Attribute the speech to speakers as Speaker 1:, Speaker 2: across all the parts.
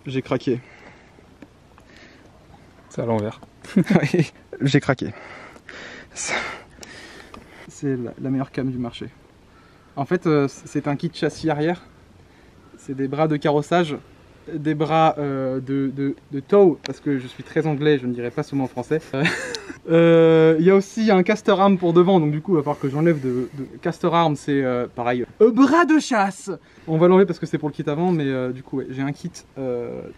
Speaker 1: j'ai craqué.
Speaker 2: C'est à l'envers.
Speaker 1: Oui, j'ai craqué. C'est la meilleure cam du marché. En fait, c'est un kit châssis arrière. C'est des bras de carrossage, des bras de tow, parce que je suis très anglais, je ne dirais pas ce mot en français. Il y a aussi un caster arm pour devant, donc du coup il va falloir que j'enlève de caster arm, c'est pareil. Bras de chasse. On va l'enlever parce que c'est pour le kit avant, mais du coup ouais, j'ai un kit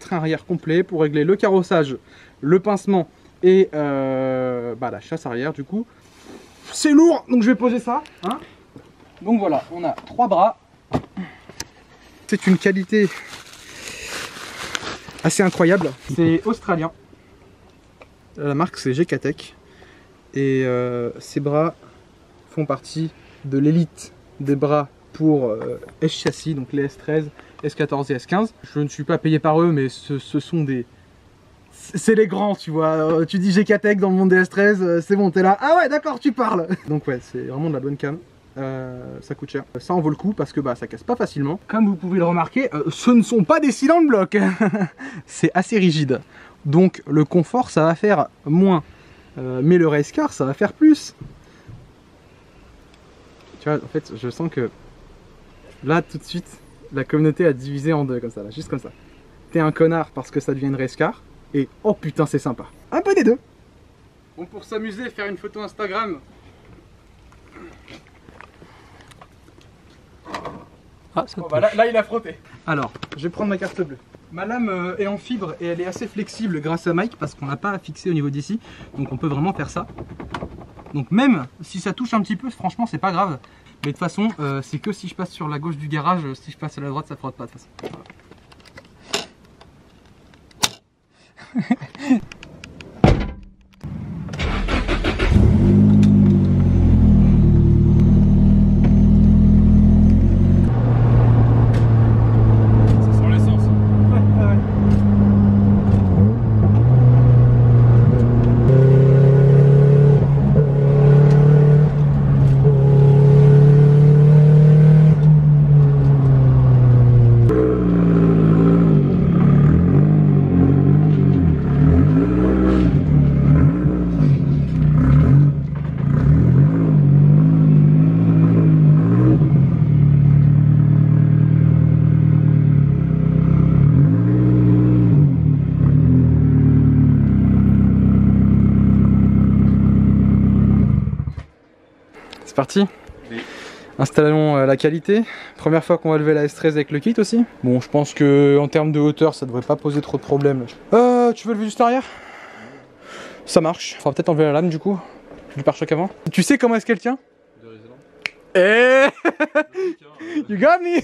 Speaker 1: train arrière complet pour régler le carrossage, le pincement et la chasse arrière du coup. C'est lourd, donc je vais poser ça. Hein, donc voilà, on a 3 bras. C'est une qualité assez incroyable. C'est australien. La marque c'est GKTech. Et ces bras font partie de l'élite des bras pour S-Châssis, donc les S13, S14 et S15. Je ne suis pas payé par eux, mais ce sont des... C'est les grands, tu vois. Tu dis GKTech dans le monde des S13, c'est bon, t'es là. Ah ouais, d'accord, tu parles. Donc ouais, c'est vraiment de la bonne cam. Ça coûte cher. Ça en vaut le coup parce que ça casse pas facilement. Comme vous pouvez le remarquer, ce ne sont pas des cylindres blocs. C'est assez rigide. Donc le confort, ça va faire moins. Mais le race car, ça va faire plus. Tu vois, en fait, je sens que là, tout de suite, la communauté a divisé en deux, comme ça, là, juste comme ça. T'es un connard parce que ça devient une race car. Et oh putain, c'est sympa. Un peu des deux. Bon, pour s'amuser, faire une photo Instagram.
Speaker 2: Ah, ça
Speaker 1: là, il a frotté. Alors, je vais prendre ma carte bleue. Ma lame est en fibre et elle est assez flexible grâce à Mike parce qu'on n'a pas à fixer au niveau d'ici. Donc on peut vraiment faire ça. Donc même si ça touche un petit peu, franchement c'est pas grave. Mais de toute façon, c'est que si je passe sur la gauche du garage, si je passe à la droite ça frotte pas de toute façon. C'est parti. Oui. Installons la qualité. Première fois qu'on va lever la S13 avec le kit aussi. Bon, je pense que en termes de hauteur, ça devrait pas poser trop de problèmes. Tu veux lever juste l'arrière? Ça marche. Faudra peut-être enlever la lame du coup. Du pare-choc avant. Tu sais comment est-ce qu'elle tient? Eh You got me.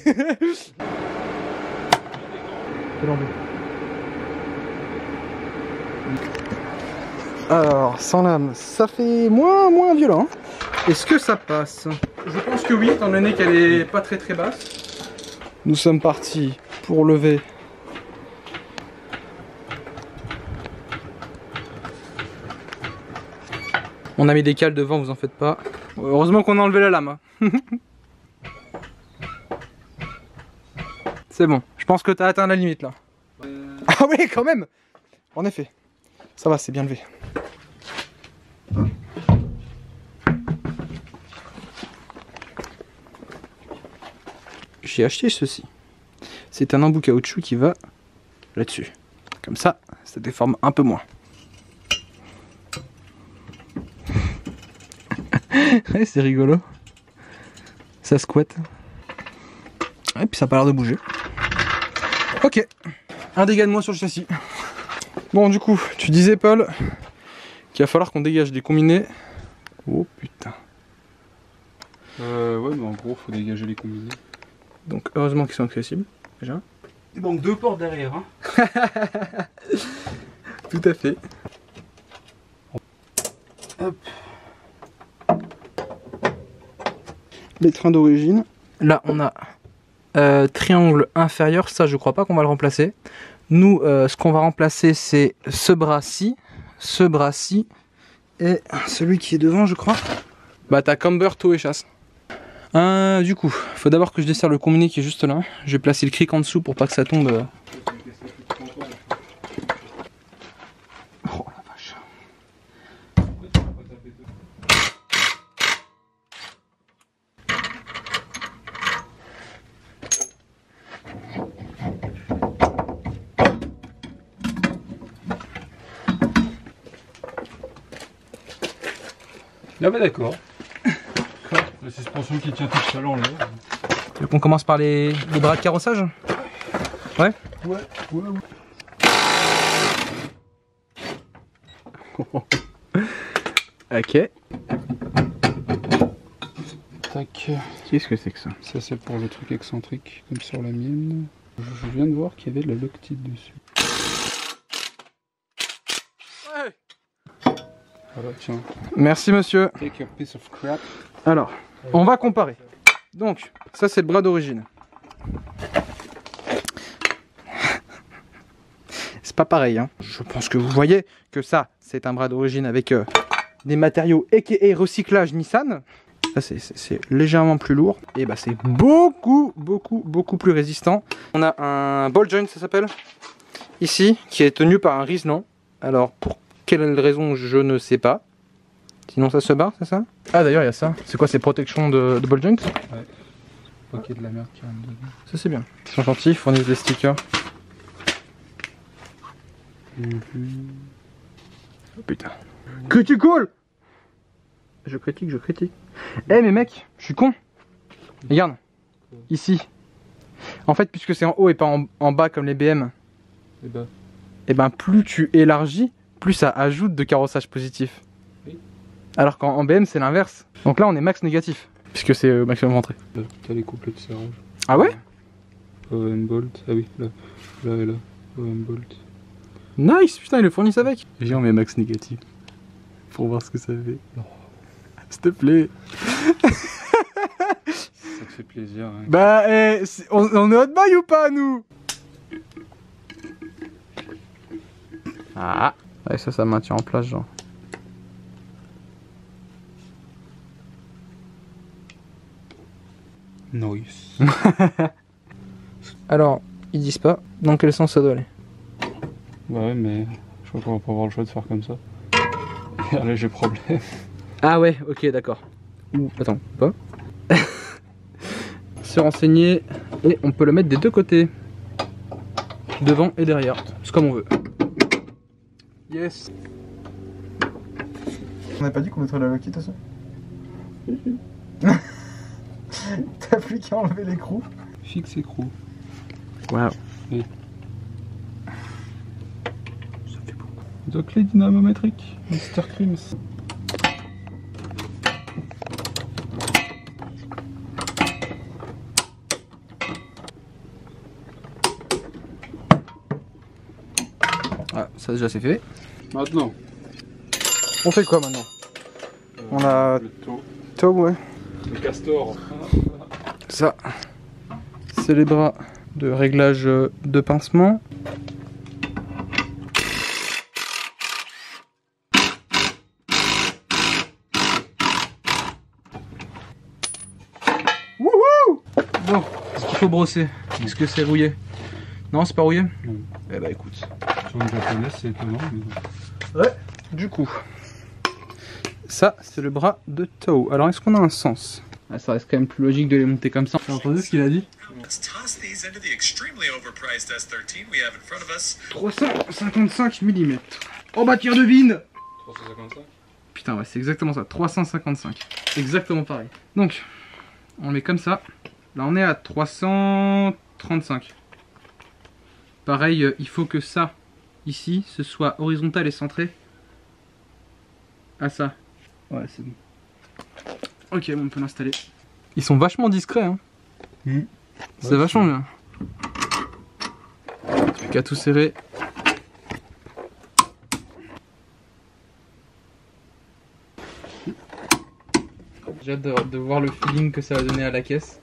Speaker 1: Alors, sans lame, ça fait moins violent. Hein. Est-ce que ça passe? Je pense que oui, étant donné qu'elle est pas très basse. Nous sommes partis pour lever. On a mis des cales devant, vous en faites pas. Heureusement qu'on a enlevé la lame. Hein. C'est bon, je pense que t'as atteint la limite là. Ah oui, quand même. En effet, ça va, c'est bien levé. J'ai acheté ceci. C'est un embout caoutchouc qui va là-dessus. Comme ça déforme un peu moins. Ouais, c'est rigolo. Ça squatte. Et puis ça a pas l'air de bouger. Ok. Un dégât de moins sur le châssis. Bon, du coup, tu disais, Paul, qu'il va falloir qu'on dégage des combinés. Oh putain.
Speaker 2: Ouais, mais en gros, faut dégager les combinés.
Speaker 1: Donc, heureusement qu'ils sont accessibles, déjà.
Speaker 2: Il manque 2 portes derrière, hein.
Speaker 1: Tout à fait. Hop. Les trains d'origine. Là, on a triangle inférieur. Ça, je crois pas qu'on va le remplacer. Nous, ce qu'on va remplacer, c'est ce bras-ci, et celui qui est devant, je crois. Bah, t'as camber, tow et chasse. Du coup, faut d'abord que je desserre le combiné qui est juste là. Je vais placer le cric en dessous pour pas que ça tombe.
Speaker 2: Ah bah d'accord. La suspension qui tient toute seule en l'air.
Speaker 1: Donc on commence par les bras de carrossage. Ouais.
Speaker 2: Ouais.
Speaker 1: Ok.
Speaker 2: Tac.
Speaker 1: Qu'est-ce que c'est que ça?
Speaker 2: Ça c'est pour le truc excentrique, comme sur la mienne. Je viens de voir qu'il y avait de la Loctite dessus.
Speaker 1: Ouais.
Speaker 2: Voilà, tiens.
Speaker 1: Merci monsieur.
Speaker 2: Take a piece of crap.
Speaker 1: Alors, on va comparer. Donc, ça c'est le bras d'origine. C'est pas pareil, hein. Je pense que vous voyez que ça, c'est un bras d'origine avec des matériaux aka recyclage Nissan. Ça c'est légèrement plus lourd. Et bah c'est beaucoup plus résistant. On a un ball joint, ça s'appelle. Ici, qui est tenu par un riselant. Alors, pour quelle raison, je ne sais pas. Sinon ça se barre, c'est ça? Ah d'ailleurs il y a ça. C'est quoi, ces protections de ball joint?
Speaker 2: Ouais. Faut qu'il y ait de la merde qui rentre dedans.
Speaker 1: Ça c'est bien. Ils sont gentils, ils fournissent des stickers. Oh putain. Que tu coules! Je critique. Eh mais mec, je suis con. Regarde. Ici. En fait, puisque c'est en haut et pas en bas comme les BM.
Speaker 2: Et bah.
Speaker 1: Et ben plus tu élargis, plus ça ajoute de carrossage positif.
Speaker 2: Oui.
Speaker 1: Alors qu'en BM c'est l'inverse. Donc là on est max négatif. Puisque c'est maximum rentré.
Speaker 2: Là, t'as les couplets de serrage.
Speaker 1: Ah ouais?
Speaker 2: Power and bolt. Ah oui, là. Là et là. Power and bolt.
Speaker 1: Nice, putain, ils le fournissent avec.
Speaker 2: Viens, on met max négatif. Pour voir ce que ça fait.
Speaker 1: Non.
Speaker 2: S'il te plaît. Ça te fait plaisir. Hein.
Speaker 1: Bah, on est hot boy ou pas, nous? Ah. Ouais, ça maintient en place, genre.
Speaker 2: Nice.
Speaker 1: Alors, ils disent pas dans quel sens ça doit aller.
Speaker 2: Ouais, mais je crois qu'on va pas avoir le choix de faire comme ça. Et là, j'ai problème.
Speaker 1: Ah ouais, ok, d'accord. Ouh, attends, pas. Se renseigner, et on peut le mettre des deux côtés. Devant et derrière, c'est comme on veut. Yes.
Speaker 3: On n'a pas dit qu'on mettrait la Loctite aussi? T'as plus qu'à enlever l'écrou.
Speaker 2: Fixe écrou.
Speaker 1: Waouh.
Speaker 2: Oui. Ça fait beaucoup. Donc les dynamométriques, Mr. Crims.
Speaker 1: Ah, ça déjà c'est fait.
Speaker 2: Maintenant.
Speaker 1: On fait quoi maintenant? On a
Speaker 2: le taux.
Speaker 1: toe, ouais.
Speaker 2: Le castor.
Speaker 1: Ça, c'est les bras de réglage de pincement. Wouhou! Bon, est-ce qu'il faut brosser? Est-ce que c'est rouillé? Non, c'est pas rouillé?
Speaker 2: Non.
Speaker 1: Eh bah écoute.
Speaker 2: Sur une japonaise, c'est étonnant. Mais...
Speaker 1: Ouais, du coup. Ça, c'est le bras de toe. Alors, est-ce qu'on a un sens? Ah, ça reste quand même plus logique de les monter comme ça. T'as entendu ce qu'il a dit? 355 mm. Oh bah tiens, devine!
Speaker 2: 355.
Speaker 1: Putain, ouais, c'est exactement ça. 355. Exactement pareil. Donc, on le met comme ça. Là, on est à 335. Pareil, il faut que ça, ici, ce soit horizontal et centré à ça. Ouais, c'est bon. Ok, bon, on peut l'installer. Ils sont vachement discrets, hein. C'est
Speaker 2: Ouais,
Speaker 1: vachement bien. Plus qu'à tout serrer. J'ai hâte de voir le feeling que ça va donner à la caisse.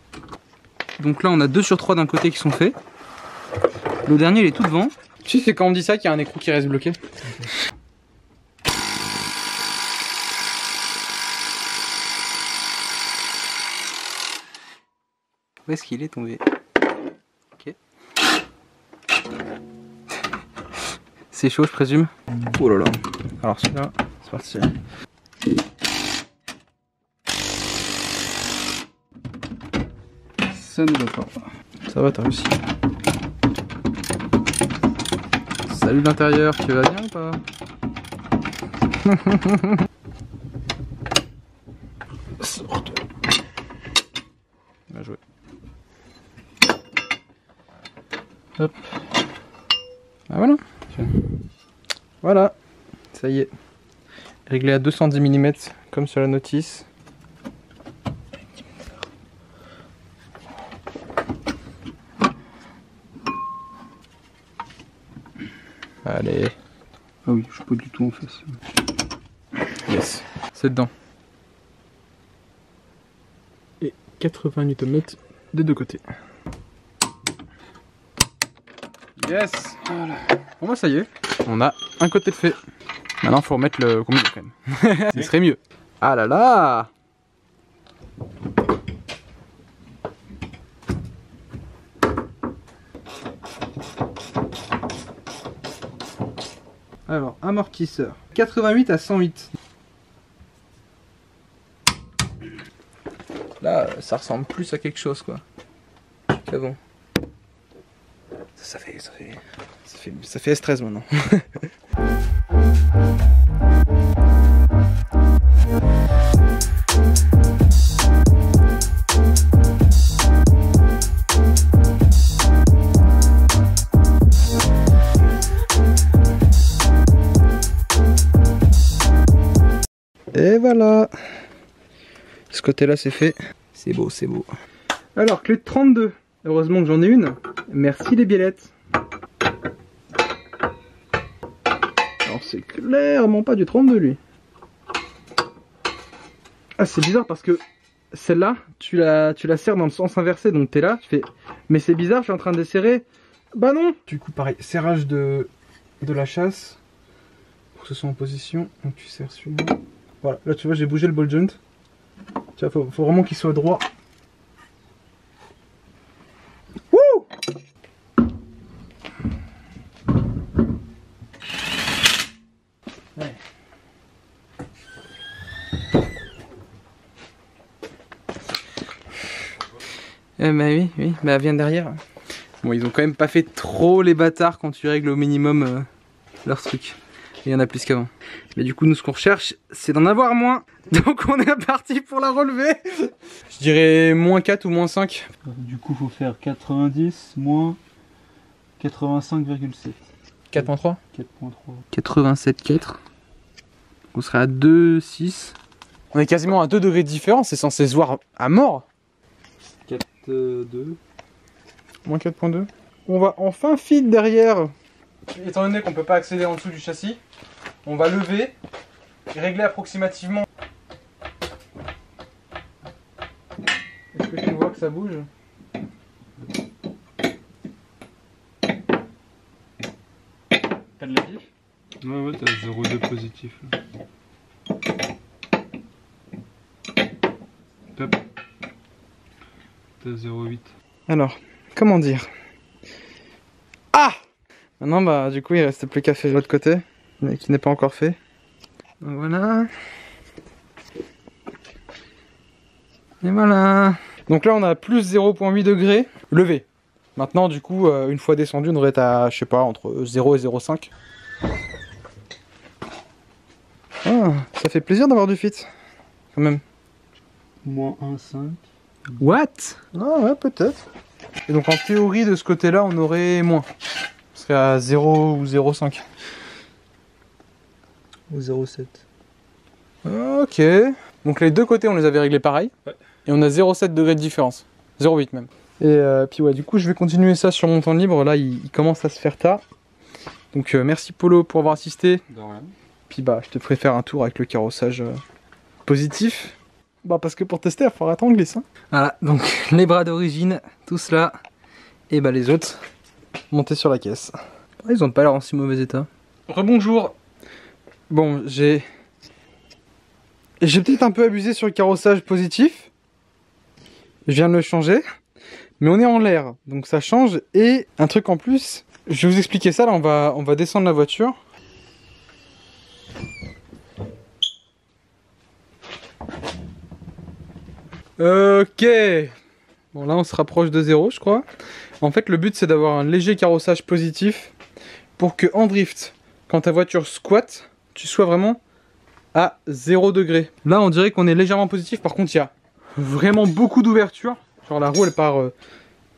Speaker 1: Donc là, on a 2 sur 3 d'un côté qui sont faits. Le dernier, il est tout devant. Tu sais, c'est quand on dit ça qu'il y a un écrou qui reste bloqué. Où est-ce qu'il est tombé? Ok. C'est chaud, je présume. Oh là là. Alors celui-là, c'est parti.
Speaker 2: Ça ne va pas.
Speaker 1: Ça va, t'as réussi. Salut l'intérieur, tu vas bien ou pas?
Speaker 2: Bien joué. Hop.
Speaker 1: Ah voilà.
Speaker 2: Tiens.
Speaker 1: Voilà. Ça y est. Réglé à 210 mm comme sur la notice. Allez.
Speaker 2: Ah oui, je suis pas du tout en face.
Speaker 1: Yes. C'est dedans. Et 80 Nm des deux côtés. Yes. Voilà. Bon bah ça y est. On a un côté de fait. Maintenant faut remettre le combiné quand même. Ce serait mieux. Ah là là. Alors, amortisseur. 88 à 108. Là, ça ressemble plus à quelque chose quoi. C'est bon. Ça fait S13 maintenant. Et voilà. Ce côté-là c'est fait. C'est beau, c'est beau. Alors, clé de 32. Heureusement que j'en ai une. Merci les biellettes. Alors c'est clairement pas du 32 lui. Ah c'est bizarre parce que celle-là, tu la serres dans le sens inversé, donc t'es là, tu fais... Mais c'est bizarre, je suis en train de desserrer. Bah non. Du coup pareil, serrage de la chasse. Pour que ce soit en position. Donc tu serres celui-là. Voilà, là tu vois j'ai bougé le ball joint. Tu vois, faut vraiment qu'il soit droit. Wouh! Ouais. Bah oui, bah viens derrière. Bon, ils ont quand même pas fait trop les bâtards quand tu règles au minimum leur truc. Il y en a plus qu'avant. Mais du coup, nous, ce qu'on recherche, c'est d'en avoir moins. Donc, on est parti pour la relever. Je dirais moins 4 ou moins 5.
Speaker 2: Du coup, faut faire 90 moins 85,7.
Speaker 1: 4.3
Speaker 2: 4.3.
Speaker 1: 87,4. On serait à 2,6. On est quasiment à 2 degrés de différence. C'est censé se voir à mort.
Speaker 2: 4,2.
Speaker 1: Moins 4.2. On va enfin fit derrière. Étant donné qu'on peut pas accéder en dessous du châssis, on va lever et régler approximativement. Est-ce que tu vois que ça bouge? T'as de la diff?
Speaker 2: Ouais, t'as 0,2 positif. Là. Top. T'as 0,8.
Speaker 1: Alors, comment dire? Ah! Maintenant, bah, du coup, il reste plus qu'à faire de l'autre côté, mais qui n'est pas encore fait. Donc, voilà. Et voilà. Donc là, on a plus 0,8 degrés levé. Maintenant, du coup, une fois descendu, on devrait être à, je sais pas, entre 0 et 0,5. Ah, ça fait plaisir d'avoir du fit, quand même.
Speaker 2: Moins 1,5.
Speaker 1: What? Ah ouais, peut-être. Et donc, en théorie, de ce côté-là, on aurait moins. On serait à 0 ou 0,5.
Speaker 3: Ou 0,7.
Speaker 1: Ok. Donc les deux côtés on les avait réglés pareil.
Speaker 2: Ouais.
Speaker 1: Et on a 0,7 degrés de différence. 0,8 même. Et puis ouais, du coup je vais continuer ça sur mon temps libre. Là il commence à se faire tard. Donc merci Polo pour avoir assisté.
Speaker 2: De rien.
Speaker 1: Puis bah je te ferai faire un tour avec le carrossage positif. Bah parce que pour tester il faudra attendre glisse. Hein. Voilà, donc les bras d'origine, tout cela. Et bah les autres, montés sur la caisse. Ils ont pas l'air en si mauvais état. Rebonjour. Bon, j'ai peut-être un peu abusé sur le carrossage positif. Je viens de le changer. Mais on est en l'air, donc ça change. Et un truc en plus, je vais vous expliquer ça. Là, on va descendre la voiture. Ok. Bon, là, on se rapproche de 0, je crois. En fait, le but, c'est d'avoir un léger carrossage positif pour que en drift, quand ta voiture squatte, tu sois vraiment à 0 degré. Là on dirait qu'on est légèrement positif, par contre il y a vraiment beaucoup d'ouverture. Genre la roue elle part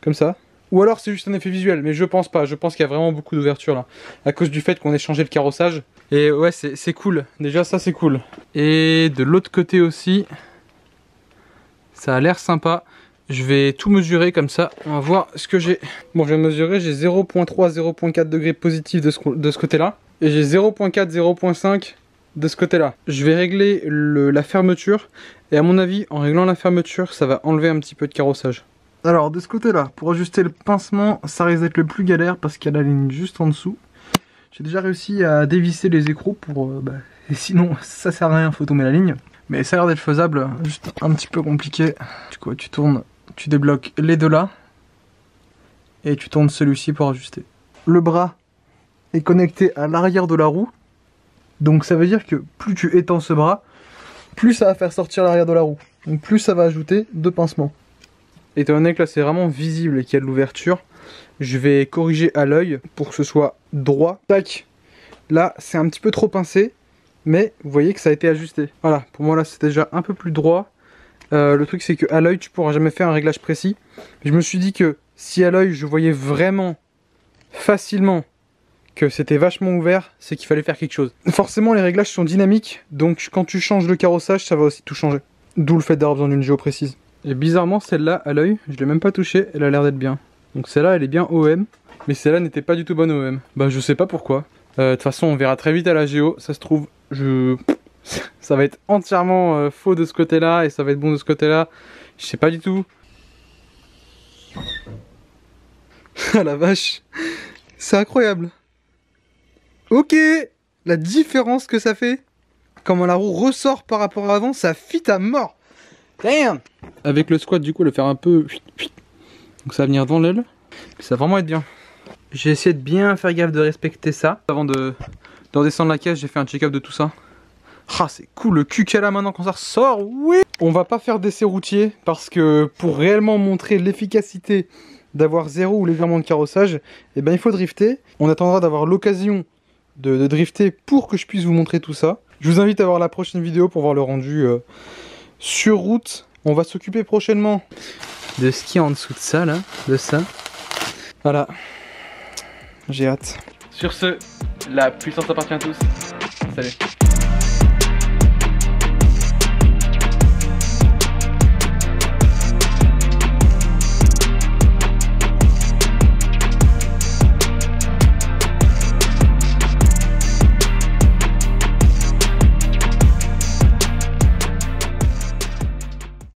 Speaker 1: comme ça. Ou alors c'est juste un effet visuel, mais je pense pas. Je pense qu'il y a vraiment beaucoup d'ouverture là. À cause du fait qu'on ait changé le carrossage. Et ouais, c'est cool. Déjà ça c'est cool. Et de l'autre côté aussi, ça a l'air sympa. Je vais tout mesurer comme ça. On va voir ce que j'ai. Bon, je vais mesurer. J'ai 0.3, 0.4 degrés positifs de ce côté-là. Et j'ai 0.4, 0.5 de ce côté-là. Je vais régler la fermeture. Et à mon avis, en réglant la fermeture, ça va enlever un petit peu de carrossage. Alors, de ce côté-là, pour ajuster le pincement, ça risque d'être le plus galère parce qu'il y a la ligne juste en dessous. J'ai déjà réussi à dévisser les écrous pour... et sinon, ça sert à rien, faut tomber la ligne. Mais ça a l'air d'être faisable, juste un petit peu compliqué. Du coup, tu tournes, tu débloques les deux là. Et tu tournes celui-ci pour ajuster. Le bras est connecté à l'arrière de la roue. Donc ça veut dire que plus tu étends ce bras, plus ça va faire sortir l'arrière de la roue. Donc plus ça va ajouter de pincement. Étant donné que là c'est vraiment visible et qu'il y a de l'ouverture, je vais corriger à l'œil pour que ce soit droit. Tac. Là c'est un petit peu trop pincé, mais vous voyez que ça a été ajusté. Voilà, pour moi là c'est déjà un peu plus droit. Le truc c'est qu'à l'œil tu pourras jamais faire un réglage précis. Je me suis dit que si à l'œil je voyais vraiment facilement que c'était vachement ouvert, c'est qu'il fallait faire quelque chose. Forcément les réglages sont dynamiques, donc quand tu changes le carrossage ça va aussi tout changer. D'où le fait d'avoir besoin d'une géo précise. Et bizarrement celle-là à l'œil, je l'ai même pas touchée, elle a l'air d'être bien. Donc celle-là elle est bien OM, mais celle-là n'était pas du tout bonne OM. Bah je sais pas pourquoi. De toute façon on verra très vite à la géo, ça se trouve, ça va être entièrement faux de ce côté-là et ça va être bon de ce côté-là. Je sais pas du tout. Ah la vache, c'est incroyable. Ok, la différence que ça fait. Comment la roue ressort par rapport à avant, ça fit à mort. Damn. Avec le squat du coup le faire un peu. Donc ça va venir dans l'aile. Ça va vraiment être bien. J'ai essayé de bien faire gaffe de respecter ça. Avant de redescendre la caisse, j'ai fait un check-up de tout ça. Ah c'est cool le cul qu'elle a maintenant quand ça ressort, oui. On va pas faire d'essai routier parce que pour réellement montrer l'efficacité d'avoir zéro ou légèrement de carrossage, eh ben il faut drifter. On attendra d'avoir l'occasion de drifter pour que je puisse vous montrer tout ça. Je vous invite à voir la prochaine vidéo pour voir le rendu sur route. On va s'occuper prochainement de ce qui est en dessous de ça là, de ça. Voilà, j'ai hâte. Sur ce, la puissance appartient à tous. Salut.